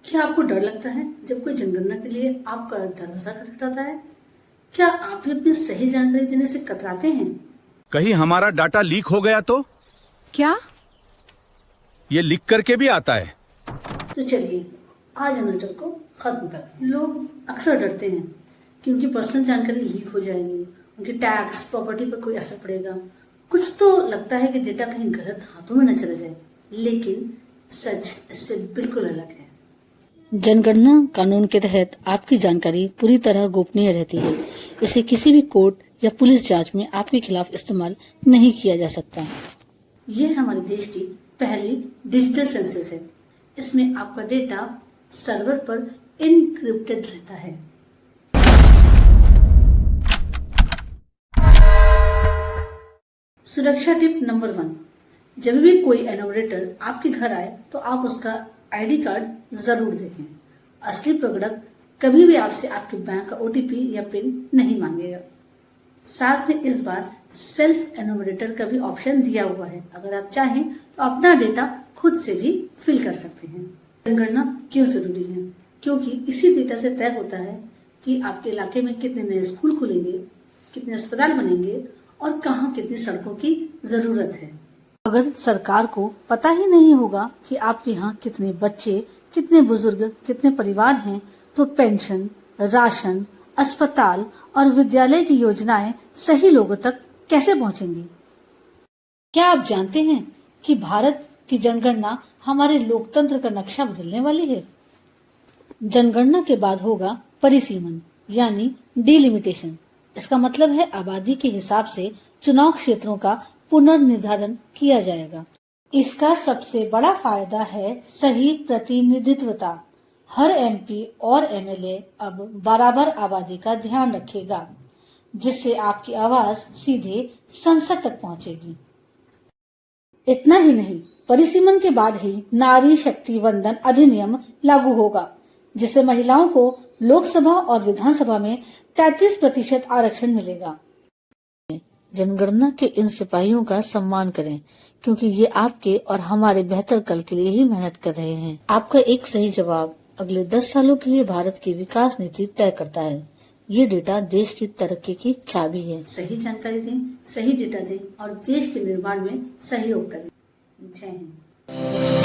क्या आपको डर लगता है जब कोई जनगणना के लिए आपका दरवाजा खटखटाता है? क्या आप भी अपनी सही जानकारी देने से कतराते हैं? कहीं हमारा डाटा लीक हो गया तो? क्या? ये लिख करके भी आता है। तो चलिए आज हम नजर को खत्म करते हैं। लोग अक्सर डरते हैं कि उनकी पर्सनल जानकारी लीक हो जाएगी, उनकी टैक्स प्रॉपर्टी पर कोई असर पड़ेगा। कुछ तो लगता है कि डेटा कहीं गलत हाथों में न चला जाए, लेकिन सच इससे बिल्कुल अलग है। जनगणना कानून के तहत आपकी जानकारी पूरी तरह गोपनीय रहती है। इसे किसी भी कोर्ट या पुलिस जांच में आपके खिलाफ इस्तेमाल नहीं किया जा सकता। ये हमारे देश की पहली डिजिटल सेंसस है। इसमें आपका डेटा सर्वर पर इनक्रिप्टेड रहता है। सुरक्षा टिप नंबर 1, जब भी कोई एनोवेटर आपके घर आए तो आप उसका आईडी कार्ड जरूर देखें। असली प्रगड़क कभी भी आपसे आपके बैंक का ओटीपी या पिन नहीं मांगेगा। साथ में इस बार सेल्फ एनोवेटर का भी ऑप्शन दिया हुआ है। अगर आप चाहें तो अपना डेटा खुद से भी फिल कर सकते हैं। जनगणना क्यों जरूरी है? क्योंकि इसी डेटा से तय होता है कि आपके इलाके में कितने नए स्कूल खुलेंगे, कितने अस्पताल बनेंगे और कहाँ कितनी सड़कों की जरूरत है। अगर सरकार को पता ही नहीं होगा कि आपके यहाँ कितने बच्चे, कितने बुजुर्ग, कितने परिवार हैं, तो पेंशन, राशन, अस्पताल और विद्यालय की योजनाएं सही लोगों तक कैसे पहुंचेंगी? क्या आप जानते हैं कि भारत की जनगणना हमारे लोकतंत्र का नक्शा बदलने वाली है? जनगणना के बाद होगा परिसीमन यानी डिलिमिटेशन। इसका मतलब है आबादी के हिसाब से चुनाव क्षेत्रों का पुनर्निर्धारण किया जाएगा। इसका सबसे बड़ा फायदा है सही प्रतिनिधित्वता। हर एमपी और एमएलए अब बराबर आबादी का ध्यान रखेगा, जिससे आपकी आवाज सीधे संसद तक पहुंचेगी। इतना ही नहीं, परिसीमन के बाद ही नारी शक्ति वंदन अधिनियम लागू होगा, जिससे महिलाओं को लोकसभा और विधानसभा में 33% आरक्षण मिलेगा। जनगणना के इन सिपाहियों का सम्मान करें, क्योंकि ये आपके और हमारे बेहतर कल के लिए ही मेहनत कर रहे हैं। आपका एक सही जवाब अगले 10 सालों के लिए भारत की विकास नीति तय करता है। ये डेटा देश की तरक्की की चाबी है। सही जानकारी दें, सही डेटा दें और देश के निर्माण में सहयोग करें। जय हिंद।